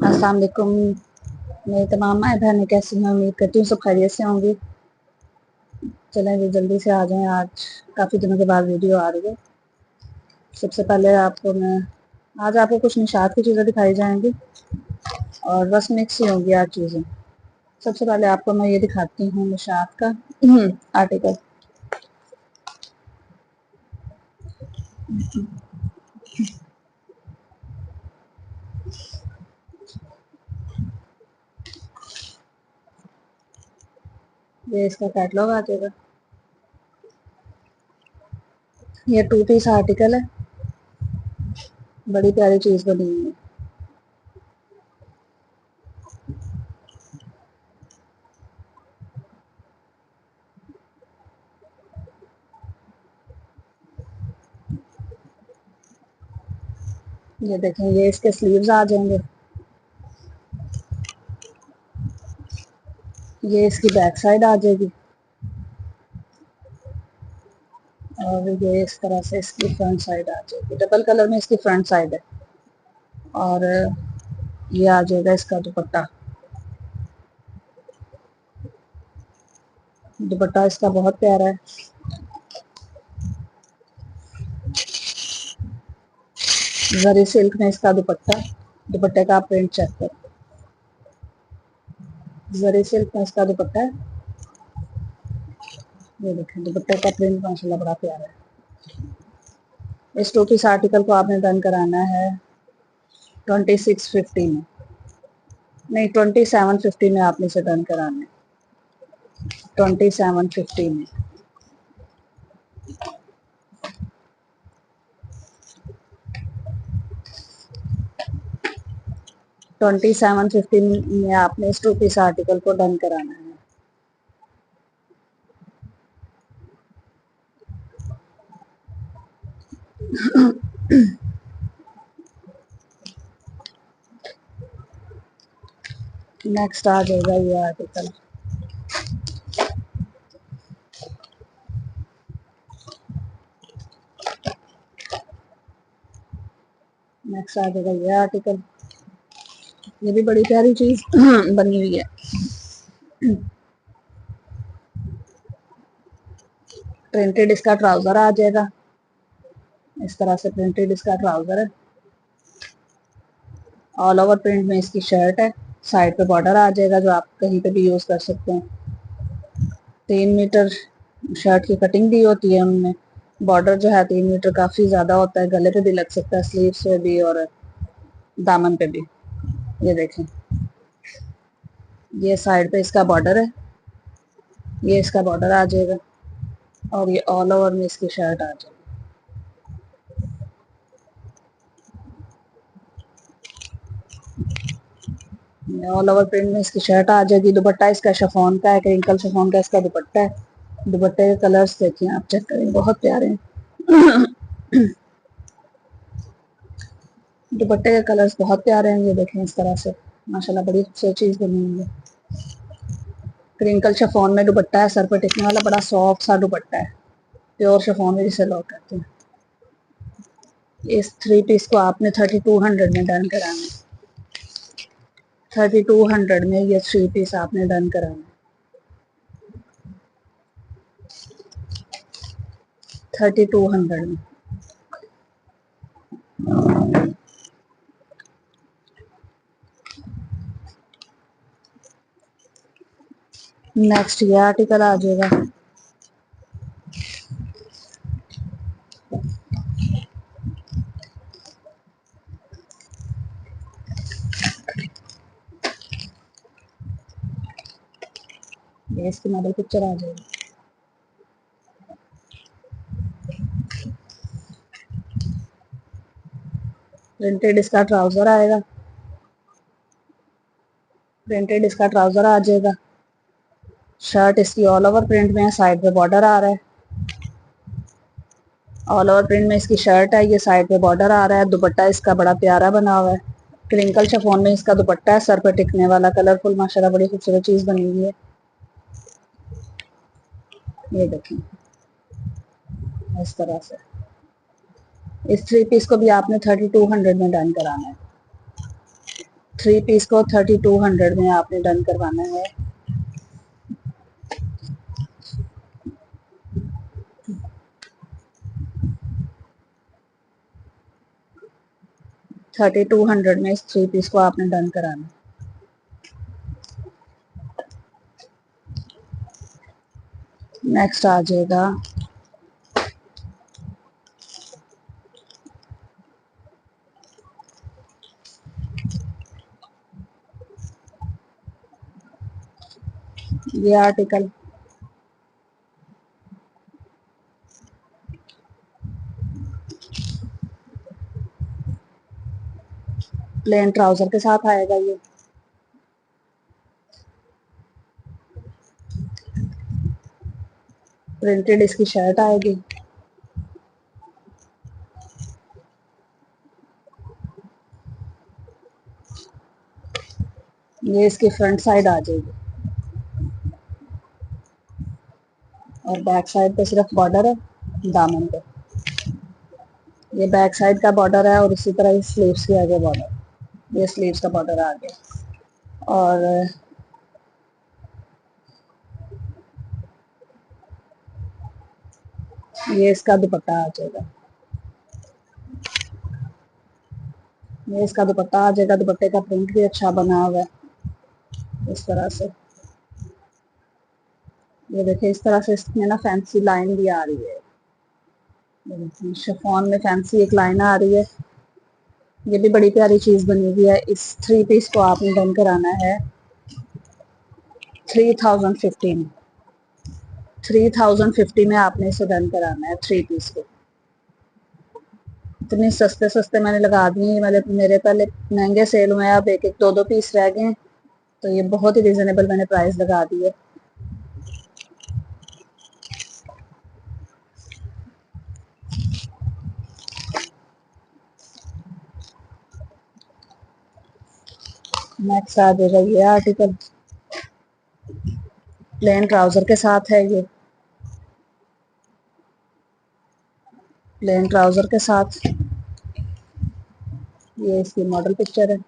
अस्सलाम वालेकुम मेरे तमाम माँ बहनें, कैसी हैं? उम्मीद करती हूँ सब खैरियत से होंगी। चलें जी जल्दी से आ जाएं, आज काफ़ी दिनों के बाद वीडियो आ रही है। सबसे पहले आज आपको कुछ निशात की चीज़ें दिखाई जाएंगी और बस मिक्स ही होंगी आज चीज़ें। सबसे पहले आपको मैं ये दिखाती हूँ निशात का आर्टिकल। ये इसका कैटलॉग आ जाएगा। ये 2 पीस आर्टिकल है, बड़ी प्यारी चीज़ बनी हुई है। ये देखें, ये इसके स्लीव्स आ जाएंगे। ये इसकी बैक साइड आ जाएगी और ये इस तरह से इसकी फ्रंट साइड आ जाएगी। डबल कलर में इसकी फ्रंट साइड है और ये आ जाएगा इसका दुपट्टा। दुपट्टा इसका बहुत प्यारा है। जरी सिल्क में इसका दुपट्टा, दुपट्टे का आप प्रिंट चेक करो। जरी सिल्क में इसका दुपट्टा है। ये देखें, दुपट्टे का प्रिंट माशाल्लाह बड़ा प्यारा है। इस 2 पीस आर्टिकल को आपने डन कराना है 2650 में, नहीं 2750 में आपने इसे डन कराना है। 2750 में। ट्वेंटी सेवन फिफ्टी में आपने इस 2 पीस आर्टिकल को डन कराना है। नेक्स्ट आ जाएगा ये आर्टिकल। नेक्स्ट आ जाएगा ये आर्टिकल। ये भी बड़ी प्यारी चीज बनी हुई है। प्रिंटेड इसका ट्राउजर आ जाएगा। इस तरह से प्रिंटेड इसका ट्राउजर है। ऑल ओवर प्रिंट में इसकी शर्ट है। साइड पे बॉर्डर आ जाएगा जो आप कहीं पे भी यूज कर सकते हैं। 3 मीटर शर्ट की कटिंग दी होती है उनमें। बॉर्डर जो है 3 मीटर काफी ज्यादा होता है, गले पे भी लग सकता है, स्लीव्स पे भी और दामन पे भी। ये देखें, ये साइड पे इसका बॉर्डर है। ये इसका बॉर्डर आ जाएगा और ये ऑल ओवर में इसकी शर्ट आ जाएगी। ऑल ओवर प्रिंट में इसकी शर्ट आ जाएगी। दुपट्टा इसका शिफॉन का है, क्रिंकल शिफॉन का इसका दुपट्टा है। दुपट्टे के कलर्स देखिए, आप चेक करें, बहुत प्यारे हैं। दुपट्टे के कलर्स बहुत प्यारे हैं। ये देखें, इस तरह से माशाल्लाह बड़ी खूबसूरत चीज बनी हुई है। क्रिंकल शिफॉन में दुपट्टा है, सर पर टिकने वाला बड़ा सॉफ्ट सा दुपट्टा है। प्योर शिफॉन में जिसे लोग कहते हैं। इस 3 पीस को आपने 3200 में डन कराना है। 3200 में ये 3 पीस आपने डन कराना है। 3200 में। नेक्स्ट ये आर्टिकल आ जाएगा। ये इसकी मॉडल पिक्चर आ जाएगी। प्रिंटेड इसका ट्राउजर आएगा। प्रिंटेड इसका ट्राउजर आ जाएगा। शर्ट इसकी ऑल ओवर प्रिंट में है, साइड पे बॉर्डर आ रहा है। ऑल ओवर प्रिंट में इसकी शर्ट है, ये साइड पे बॉर्डर आ रहा है। दुपट्टा इसका बड़ा प्यारा बना हुआ है। क्रिंकल शिफॉन में इसका दुपट्टा है, सर पर टिकने वाला, कलरफुल, माशाल्लाह बड़ी खूबसूरत चीज बनी हुई है। ये देखें, इस तरह से इस 3 पीस को भी आपने 3200 में डन कराना है। 3 पीस को 3200 में आपने डन करवाना है। $3200 में इस 3 पीस को आपने डन कराना है। नेक्स्ट आ जाएगा ये आर्टिकल, प्लेन ट्राउजर के साथ आएगा। ये प्रिंटेड इसकी शर्ट आएगी। ये इसकी फ्रंट साइड आ जाएगी और बैक साइड पे सिर्फ बॉर्डर है दामन पे। ये बैक साइड का बॉर्डर है और इसी तरह इस स्लीव्स के आगे बॉर्डर, ये स्लीव्स का बॉर्डर आ गया। और ये इसका दुपट्टा आ जाएगा। ये इसका दुपट्टा आ जाएगा। दुपट्टे का प्रिंट भी अच्छा बना हुआ है इस तरह से। ये देखिए इस तरह से इसमें ना फैंसी लाइन भी आ रही है। शिफॉन में फैंसी एक लाइन आ रही है। ये भी बड़ी प्यारी चीज बनी हुई है। इस 3 पीस को आपने डन कराना है 3050 में। 3050 में आपने इसे डन कराना है 3 पीस को। इतने सस्ते सस्ते मैंने लगा दिए। मेरे पहले महंगे सेल हुए हैं, अब एक एक दो दो पीस रह गए हैं, तो ये बहुत ही रिजनेबल मैंने प्राइस लगा दी है। नेक्स्ट आ जाएगा ये आर्टिकल, प्लेन ट्राउजर के साथ है। ये प्लेन ट्राउजर के साथ, ये इसकी मॉडल पिक्चर है।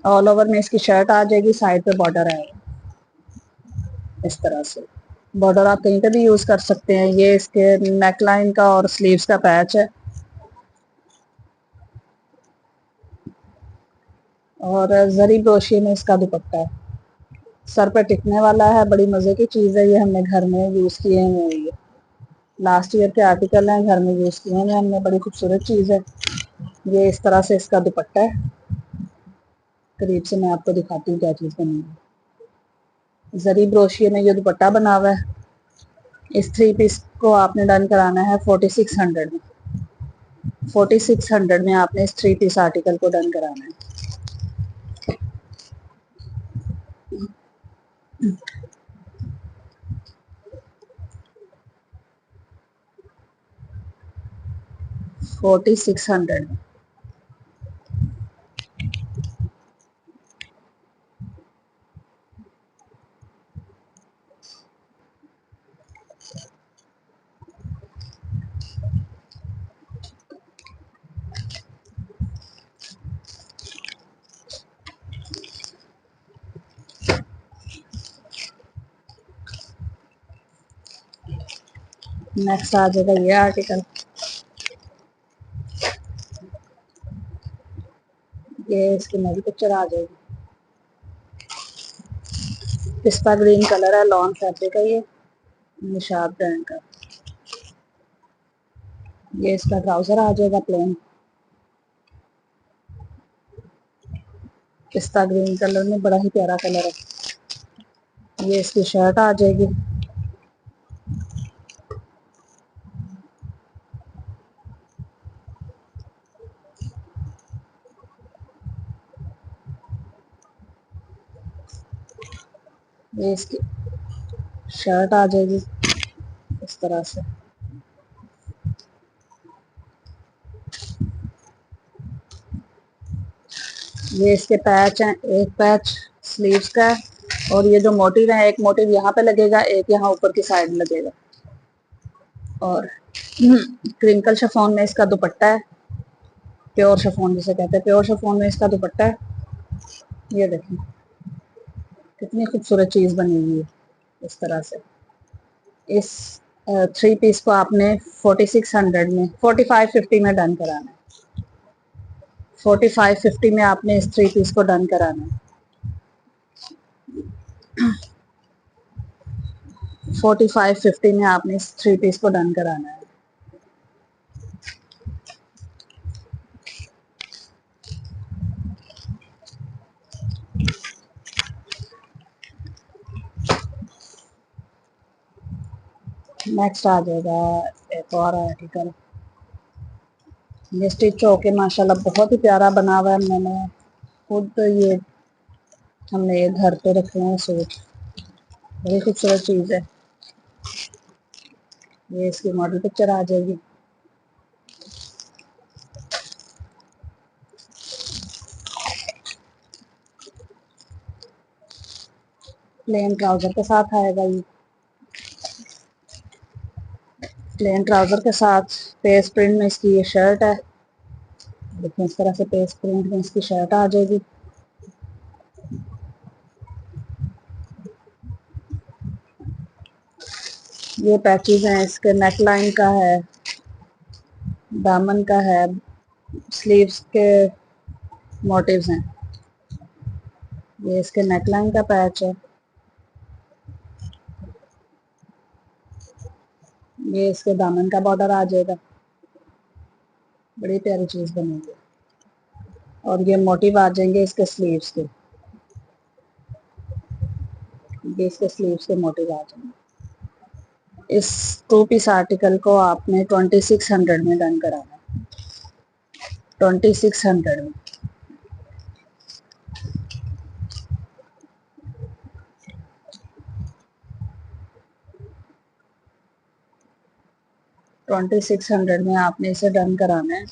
ऑल ओवर में इसकी शर्ट आ जाएगी, साइड पे बॉर्डर आएगा इस तरह से। बॉर्डर आप कहीं पे भी यूज कर सकते हैं। ये इसके नेक लाइन का और स्लीव्स का पैच है और जरी ब्रोशी में इसका दुपट्टा है। सर पे टिकने वाला है, बड़ी मजे की चीज है। ये हमने घर में यूज किए हुए हैं। ये लास्ट ईयर के आर्टिकल हैं, घर में यूज किए हैं हमने। बड़ी खूबसूरत चीज है। ये इस तरह से इसका दुपट्टा है। करीब से मैं आपको दिखाती हूँ क्या चीज बनी है। जरी ब्रोशिये में ये दुपट्टा बना हुआ है। इस 3 पीस को आपने डन कराना है 4600 में। 4600 में आपने इस 3 पीस आर्टिकल को डन कराना है। 4600 में। नेक्स्ट आ जाएगा ये आर्टिकल, ये इसकी नई पिक्चर आ जाएगी। पिस्ता ग्रीन कलर है, लॉन फैब्रिक है। ये निशाद ब्रांड का। ये इसका ट्राउजर आ जाएगा प्लेन, पिस्ता ग्रीन कलर में, बड़ा ही प्यारा कलर है। ये इसकी शर्ट आ जाएगी। ये इसकी शर्ट आ जाएगी इस तरह से। ये इसके पैच हैं, एक पैच स्लीव्स का है اور یہ جو موٹیو ہے، ایک موٹیو یہاں پہ لگے گا، ایک یہاں اوپر کی سائڈ لگے گا. اور کرنکل شفون میں اس کا دوپٹہ ہے، پیور شفون جسے کہتے ہیں، پیور شفون میں اس کا دوپٹہ ہے. یہ دیکھیں کتنی خوبصورت چیز بنی ہوئی ہے اس طرح سے. اس 3 پیس کو آپ نے 4600 میں 4550 میں ڈن کرانا ہے. 4550 میں آپ نے اس 3 پیس کو ڈن کرانا ہے. 4550 میں آپ نے اس 3 پیس کو ڈن کرانا ہے. نیکسٹ آ جائے گا ایک اور آرٹیکل. یہ اسٹچ ہو کے ماشاء اللہ بہت ہی پیارا بنا ہوا ہے. میں نے خود یہ ہم نے یہ گھر پہ رکھے ہیں سوٹ، بڑی خوبصورت چیز ہے. یہ اس کی ماڈل پکچر آ جائے گی. پلین ٹراؤزر کے ساتھ آئے گا. یہ پلین ٹراؤزر کے ساتھ پیس پرنٹ میں اس کی یہ شرٹ ہے. دیکھیں اس طرح سے پیس پرنٹ میں اس کی شرٹ آ جائے گی. یہ پیچز ہیں اس کے، نیک لائن کا ہے، دامن کا ہے، سلیوز کے موٹیوز ہیں. یہ اس کے نیک لائن کا پیچ ہے. یہ اس کے دامن کا بارڈر آ جائے گا. بڑی پیاری چیز بنے گی. اور یہ موٹیو آ جائیں گے اس کے سلیوز کے. یہ اس کے سلیوز کے موٹیو آ جائیں گے. اس 2 پیس آرٹیکل کو آپ نے 2600 میں ڈن کرانا ہے. 2600 میں. $2600 میں آپ نے اسے ڈن کرانا ہے.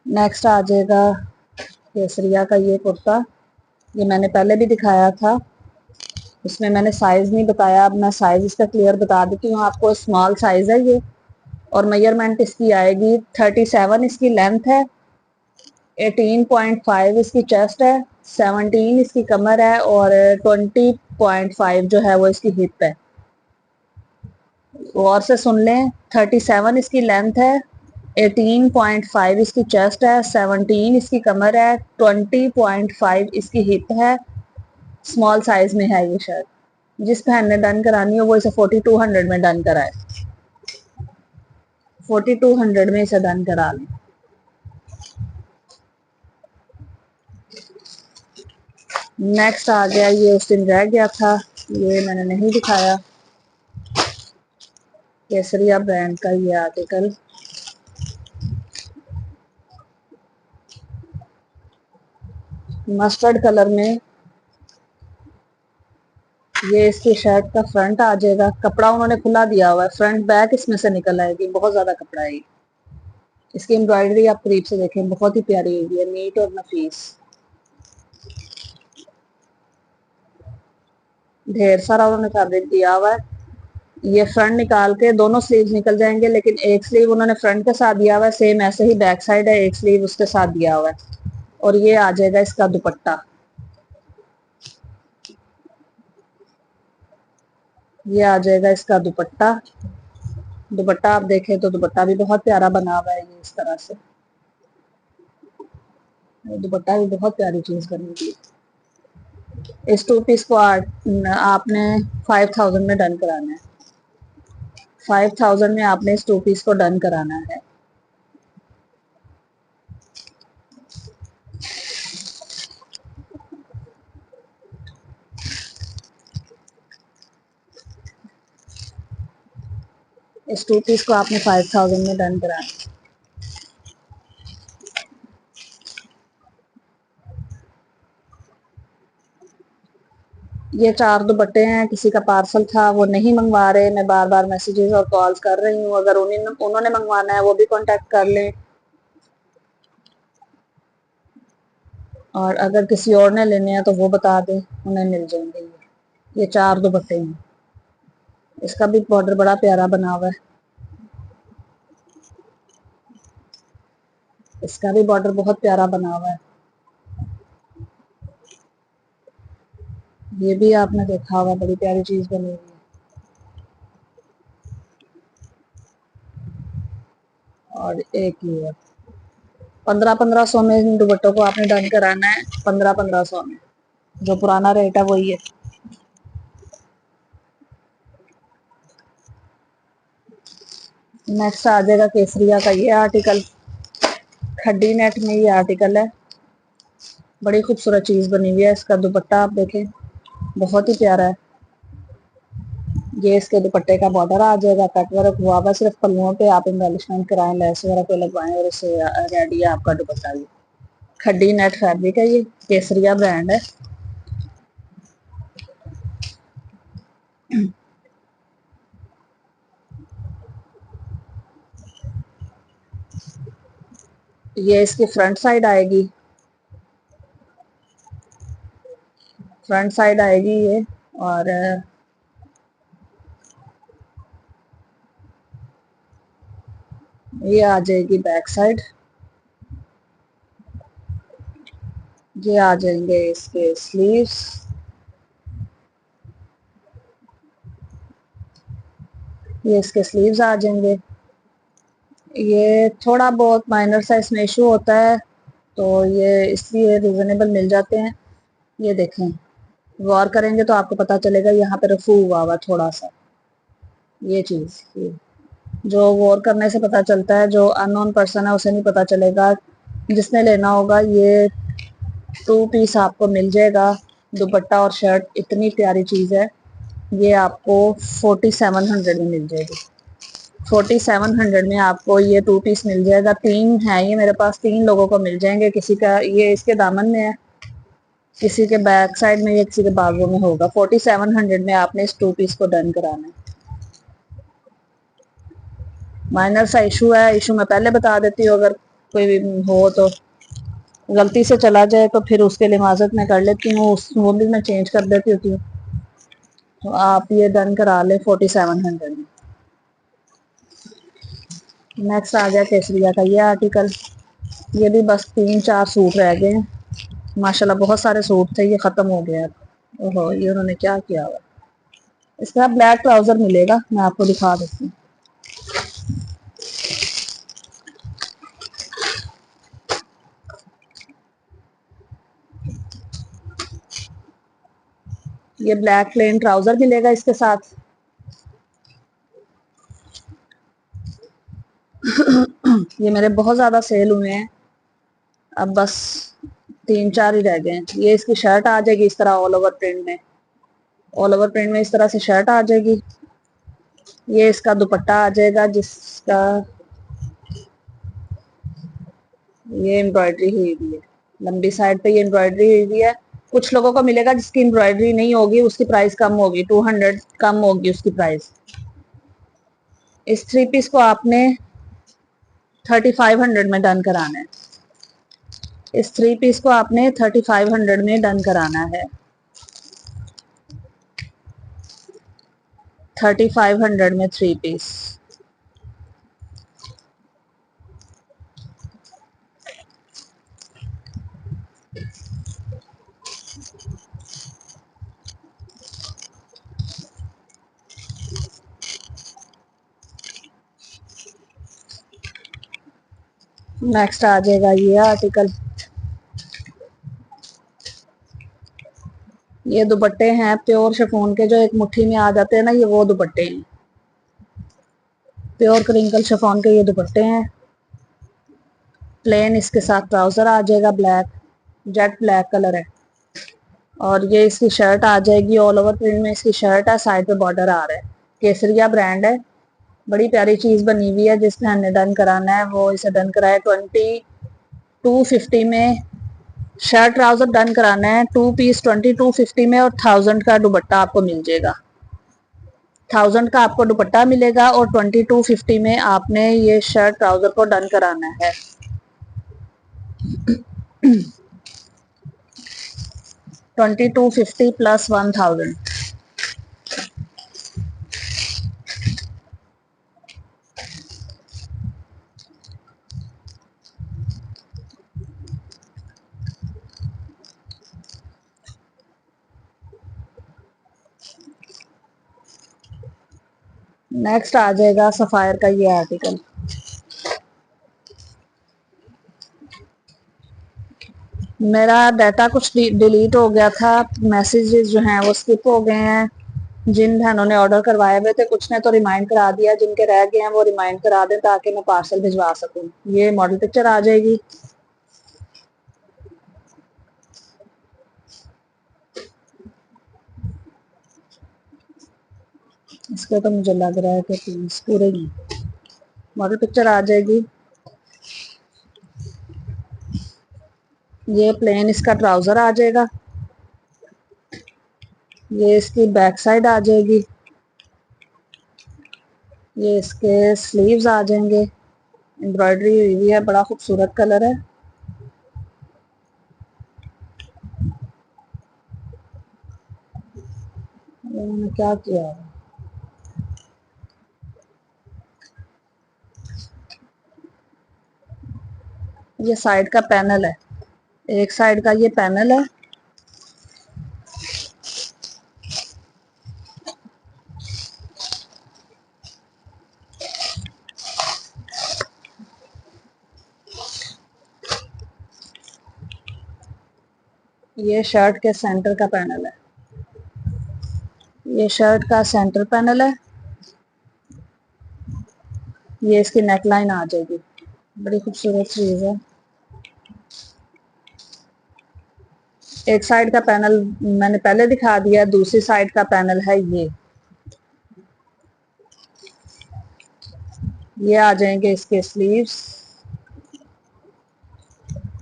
نیکسٹ آ جائے گا کیسریا کا یہ کرتا. یہ میں نے پہلے بھی دکھایا تھا، اس میں نے سائز نہیں بتایا. اب میں سائز اس کا کلیئر بتا دیتی ہوں آپ کو. اسمال سائز ہے یہ، اور میجرمنٹ اس کی آئے گی 37 اس کی لینتھ ہے، 18.5 اس کی چیسٹ ہے، 17 اس کی کمر ہے، اور 20.5 جو ہے وہ اس کی ہپ ہے. غور سے سن لیں. 37 اس کی لینتھ ہے، 18.5 اس کی چیسٹ ہے، 17 اس کی کمر ہے، 20.5 اس کی ہپ ہے. اسمال سائز میں ہے یہ شرٹ. جس بہن نے ڈن کرانی ہو وہ اسے 4200 میں ڈن کرائے. 4200 میں اسے ڈن کرا لیں. نیکسٹ آ گیا، یہ اس دن رہ گیا تھا، یہ میں نے نہیں دکھایا. کیسریا برانڈ کا یہ آرٹیکل. مسٹرڈ کلر میں. یہ اس کی شرٹ کا فرنٹ آ جائے گا. کپڑا انہوں نے کھلا دیا ہوا ہے، فرنٹ بیک اس میں سے نکل آئے گی. بہت زیادہ کپڑا ہے. اس کی امبرائڈری آپ قریب سے دیکھیں، بہت ہی پیاری ہوئی ہے، نیٹ اور نفیس. ڈھیر سارا انہوں نے فیبرک دیا ہوا ہے. یہ فرنٹ نکال کے دونوں سلیوز نکل جائیں گے، لیکن ایک سلیو انہوں نے فرنٹ کے ساتھ دیا ہوا ہے، سیم ایسے ہی بیک سائڈ ہے، ایک سلیو اس کے ساتھ دیا ہوا ہے. اور یہ آ جائے گا اس کا دوپٹہ. یہ آ جائے گا اس کا دوپٹہ. دوپٹہ آپ دیکھیں تو دوپٹہ بھی بہت پیارا بنا ہوا ہے. یہ اس طرح سے دوپٹہ بھی بہت پیاری چیز بنی گی. اس 2 پیس کو آپ نے 5000 میں ڈن کرانا ہے. 5000 میں آپ نے اس 2 پیس کو ڈن کرانا ہے. اس 2 پیس کو آپ نے 5000 میں ڈن کرانا ہے. یہ 4 دوپٹے ہیں. کسی کا پارسل تھا، وہ نہیں منگوا رہے. میں بار بار میسیجز اور کالز کر رہی ہوں. اگر انہوں نے منگوانا ہے وہ بھی کانٹیکٹ کر لیں. اور اگر کسی اور نے لینے ہیں تو وہ بتا دیں، انہیں مل جائیں گے۔ یہ 4 دوپٹے ہیں، اس کا بھی بارڈر بڑا پیارا بنا ہوا ہے، اس کا بھی بارڈر بہت پیارا بنا ہوا ہے۔ یہ بھی آپ نے دیکھا ہوگا، بڑی پیاری چیز بنی ہوئی ہے۔ اور ایک یہ 1500 میں ان دوپٹوں کو آپ نے ڈن کرانا ہے، 1500 میں، جو پرانا ریٹ ہے وہی ہے۔ نیکسٹ آ جائے گا کیسریا کا یہ آرٹیکل، کھڈی نیٹ میں یہ آرٹیکل ہے، بڑی خوبصورت چیز بنی ہوئی ہے۔ اس کا دوپٹہ آپ دیکھیں، بہت ہی پیارا ہے۔ یہ اس کے دوپٹے کا بارڈر آ جائے گا، کٹ ورک ہوا ہوا، صرف پلوؤں پہ آپ انویلشمنٹ کرائیں، لیس وغیرہ پہ لگوائیں، اور اسے ریڈی ہے آپ کا دوپٹہ۔ یہ کھڈی نیٹ فیبرک ہے، یہ کیسریا برانڈ ہے۔ یہ اس کی فرنٹ سائڈ آئے گی، فرنٹ سائڈ آئے گی یہ، اور یہ آ جائے گی بیک سائڈ۔ یہ آ جائیں گے اس کے سلیوز، یہ اس کے سلیوز آ جائیں گے۔ یہ تھوڑا بہت مائنر سا اس میں ایشو ہوتا ہے، تو یہ اس لیے ریزنیبل مل جاتے ہیں۔ یہ دیکھیں، غور کریں گے تو آپ کو پتا چلے گا یہاں پہ رفو ہوا ہوا تھوڑا سا، یہ چیز جو غور کرنے سے پتا چلتا ہے، جو ان نون پرسن ہے اسے نہیں پتا چلے گا، جس نے لینا ہوگا۔ یہ 2 پیس آپ کو مل جائے گا، دوپٹہ اور شرٹ، اتنی پیاری چیز ہے۔ یہ آپ کو 4700 میں مل جائے گی، 4700 میں آپ کو یہ 2 پیس مل جائے گا۔ 3 ہے یہ میرے پاس، 3 لوگوں کو مل جائیں گے۔ کسی کا یہ اس کے دامن میں ہے، کسی کے بیک سائڈ میں یا کسی کے بازو میں ہوگا۔ 4700 میں آپ نے اس 2 پیس کو ڈن کرانا ہے۔ مائنر سا ایشو ہے، ایشو میں پہلے بتا دیتی ہوں، اگر کوئی ہو تو غلطی سے چلا جائے تو پھر اس کے لیے معذرت میں کر لیتی ہوں، وہ بھی میں چینج کر دیتی ہوتی ہوں۔ تو آپ یہ ڈن کرا لیں 4700 میں۔ نیکسٹ آ گیا کیسریا کا یہ آرٹیکل، یہ بھی بس 3-4 سوٹ رہ گئے ہیں، ماشاءاللہ بہت سارے سوٹ تھے، یہ ختم ہو گیا۔ اوہو، یہ انہوں نے کیا کیا ہوا۔ اس کا بلیک ٹراؤزر ملے گا، میں آپ کو دکھا دیتی ہوں۔ یہ بلیک پلین ٹراؤزر ملے گا اس کے ساتھ۔ یہ میرے بہت زیادہ سیل ہوئے ہیں، اب بس 3-4 ہی رہ گئے ہیں۔ یہ اس کی شرٹ آ جائے گی اس طرح آل اوور پرنٹ میں، آل اوور پرنٹ میں اس طرح سے شرٹ آ جائے گی۔ یہ اس کا دوپٹہ آ جائے گا، جس کا یہ امبرائڈری ہوئی ہوئی ہے، لمبی سائڈ پہ یہ امبرائڈری ہوئی ہوئی ہے۔ کچھ لوگوں کو ملے گا جس کی امبرائڈری نہیں ہوگی، اس کی پرائس کم ہوگی، 200 کم ہوگی اس کی پرائس۔ اس 3 پیس کو آپ نے 3500 میں ڈن کرانا ہے، اس 3 پیس کو آپ نے 3500 میں ڈن کرانا ہے، 3500 میں 3 پیس۔ نیکسٹ آ جائے گا یہ آرٹیکل، یہ دوپٹے ہیں پیور شفون کے، جو ایک مٹھی میں آ جاتے ہیں نا، یہ وہ دوپٹے ہیں، پیور کرنکل شفون کے یہ دوپٹے ہیں۔ پلین اس کے ساتھ ٹراؤزر آ جائے گا، بلیک، جیٹ بلیک کلر ہے، اور یہ اس کی شرٹ آ جائے گی، آل اوور پرنٹ میں اس کی شرٹ ہے، سائڈ پہ بارڈر آ رہا ہے، کیسریا برانڈ ہے، بڑی پیاری چیز بنی ہوئی ہے۔ جس نے ہمیں ڈن کرانا ہے وہ اسے ڈن کرائے۔ 2250 میں شرٹ ٹراؤزر ڈن کرانا ہے، 2 پیس 2250 میں، اور 1000 کا دوپٹہ آپ کو مل جائے گا، 1000 کا آپ کو دوپٹہ ملے گا، اور 2250 میں آپ نے یہ شرٹ ٹراؤزر کو ڈن کرانا ہے۔ 2250 प्लस 1000। नेक्स्ट आ जाएगा सफायर का ये आर्टिकल। मेरा डाटा कुछ डिलीट हो गया था, मैसेजेस जो हैं वो स्किप हो गए हैं। जिन बहनों ने ऑर्डर करवाए हुए थे कुछ ने तो रिमाइंड करा दिया, जिनके रह गए हैं वो रिमाइंड करा दें ताकि मैं पार्सल भिजवा सकूं। ये मॉडल पिक्चर आ जाएगी। इसको तो मुझे लग रहा है कि पीस पूरे ही मॉडल पिक्चर आ जाएगी। ये प्लेन इसका ट्राउजर आ जाएगा। ये इसकी बैक साइड आ जाएगी। ये इसके स्लीव्स आ जाएंगे, एम्ब्रॉयडरी हुई हुई है, बड़ा खूबसूरत कलर है। मैंने क्या किया है, ये साइड का पैनल है, एक साइड का ये पैनल है। ये शर्ट के सेंटर का पैनल है, ये शर्ट का सेंटर पैनल है। ये इसकी नेक लाइन आ जाएगी, बड़ी खूबसूरत चीज है। एक साइड का पैनल मैंने पहले दिखा दिया, दूसरी साइड का पैनल है ये आ जाएंगे इसके स्लीव्स,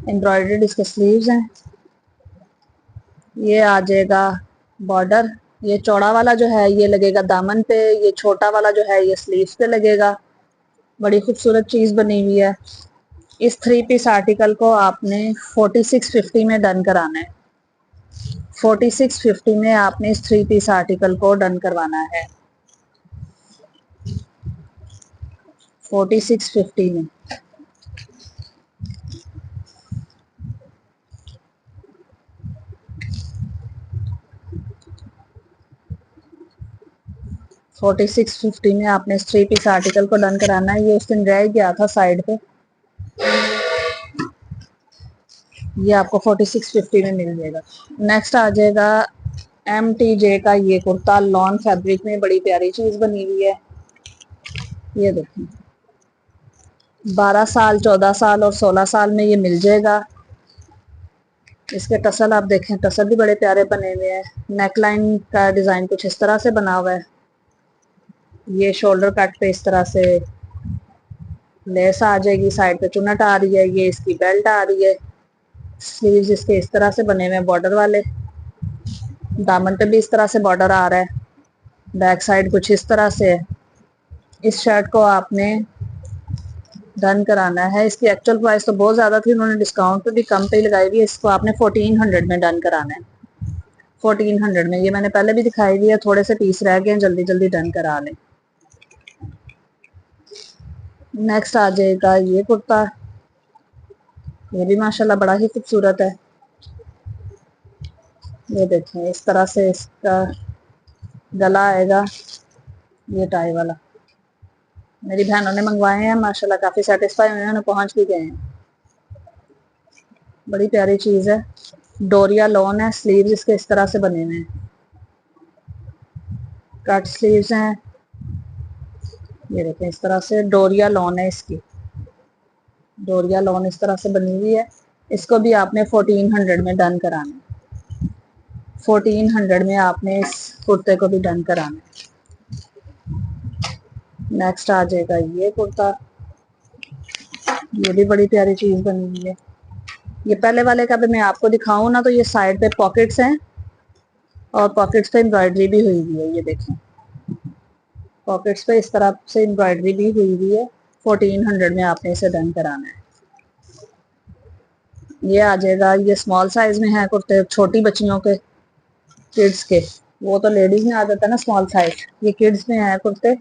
एम्ब्रॉयडर्ड इसके स्लीव्स हैं। ये आ जाएगा बॉर्डर, ये चौड़ा वाला जो है ये लगेगा दामन पे, ये छोटा वाला जो है ये स्लीव्स पे लगेगा। बड़ी खूबसूरत चीज बनी हुई है। इस 3 पीस आर्टिकल को आपने 4650 में डन कराना है। 4650 में आपने इस 3 पीस आर्टिकल को डन करवाना है, 4650 में। फोर्टी सिक्स फिफ्टी में आपने इस 3 पीस आर्टिकल को डन कराना है। ये उस दिन रह गया था साइड पे, ये आपको 4650 में मिल जाएगा। नेक्स्ट आ जाएगा MTJ का ये कुर्ता, लॉन फैब्रिक में, बड़ी प्यारी चीज बनी हुई है। ये देखें, 12 साल, 14 साल और 16 साल में ये मिल जाएगा। इसके टसल आप देखें, टसल भी बड़े प्यारे बने हुए हैं। नेकलाइन का डिजाइन कुछ इस तरह से बना हुआ है। ये शोल्डर कट पे इस तरह से लेस आ जाएगी, साइड पे चुन्नट आ रही है, ये इसकी बेल्ट आ रही है। स्लीव्स इसके इस तरह से बने हुए हैं बॉर्डर वाले, दामन पे भी इस तरह से बॉर्डर आ रहा है। बैक साइड कुछ इस तरह से है। इस शर्ट को आपने डन कराना है। इसकी एक्चुअल प्राइस तो बहुत ज्यादा थी, उन्होंने डिस्काउंट पे भी कम पे ही लगाई हुई है। इसको आपने 1400 में डन कराना है, 1400 में। ये मैंने पहले भी दिखाई दी है, थोड़े से पीस रह गए, जल्दी जल्दी डन करा लें। नेक्स्ट आ जाएगा ये कुर्ता, ये भी माशाल्लाह बड़ा ही खूबसूरत है। ये देखें, इस तरह से इसका गला आएगा, ये टाई वाला। मेरी बहनों ने मंगवाए हैं, माशाल्लाह काफी सेटिस्फाई हुए हैं, उन्हें पहुंच भी गए हैं। बड़ी प्यारी चीज है, डोरिया लॉन है। स्लीव्स इसके इस तरह से बने हुए हैं, कट स्लीव्स हैं। ये देखें, इस तरह से डोरिया लॉन है इसकी, डोरिया लॉन इस तरह से बनी हुई है। इसको भी आपने 1400 में डन कराना है, 1400 में आपने इस कुर्ते को भी डन कराना है। नेक्स्ट आ जाएगा ये कुर्ता, ये भी बड़ी प्यारी चीज बनी हुई है। ये पहले वाले का भी मैं आपको दिखाऊं ना, तो ये साइड पे पॉकेट्स हैं और पॉकेट्स पे एम्ब्रॉयडरी भी हुई हुई है। ये देखें, पॉकेट्स पे इस तरह से एम्ब्रॉयडरी भी हुई हुई है। 1400 में आपने इसे डन कराना है। یہ آ جائے گا، یہ اسمال سائز میں ہے کرتے چھوٹی بچیوں کے، کڈس کے، وہ تو لیڈیز میں آ جاتا ہے نا اسمال سائز، یہ کڈس میں ہے کرتے.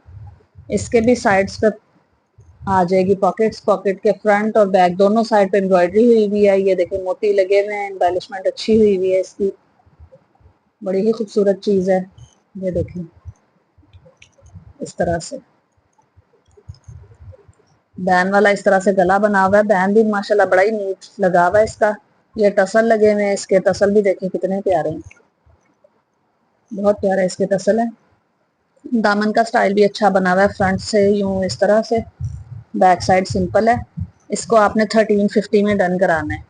اس کے بھی سائڈس پہ آ جائے گی پاکٹس، پاکٹ کے فرنٹ اور بیک دونوں سائڈ پہ امبرائڈری ہوئی ہوئی ہے. یہ دیکھیں موتی لگے ہوئے ہیں، امبیلشمنٹ اچھی ہوئی ہوئی ہے اس کی، بڑی ہی خوبصورت چیز ہے. یہ دیکھیں اس طرح سے بین والا اس طرح سے گلا بنا ہوا ہے، بین بھی ماشاءاللہ بڑا ہی نیٹ لگا ہوا ہے اس کا. یہ ٹسل لگے ہوئے ہیں، اس کے ٹسل بھی دیکھیں کتنے پیارے ہیں، بہت پیارا اس کے ٹسل ہے. دامن کا سٹائل بھی اچھا بنا ہوا ہے، فرنٹ سے یوں اس طرح سے، بیک سائڈ سمپل ہے. اس کو آپ نے 1350 میں ڈن کرانا ہے.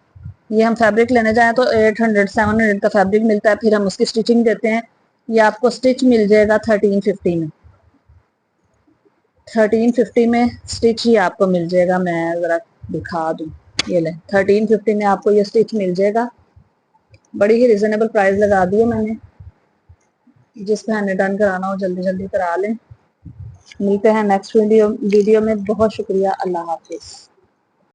یہ ہم فیبرک لینے جائیں تو 800 700 کا فیبرک ملتا ہے، پھر ہم اس کی اسٹیچنگ دیتے ہیں. یہ آپ کو اسٹچ مل جائے گا 1350 میں، 1350 میں اسٹچ ہی آپ کو مل جائے گا. میں ذرا دکھا دوں، یہ لیں 1350 میں آپ کو یہ اسٹچ مل جائے گا. بڑی ہی ریزنیبل پرائز لگا دی ہے میں نے. جس پہ ہمیں ڈن کرانا ہو جلدی جلدی کرا لیں. ملتے ہیں نیکسٹ ویڈیو میں. بہت شکریہ. اللہ حافظ.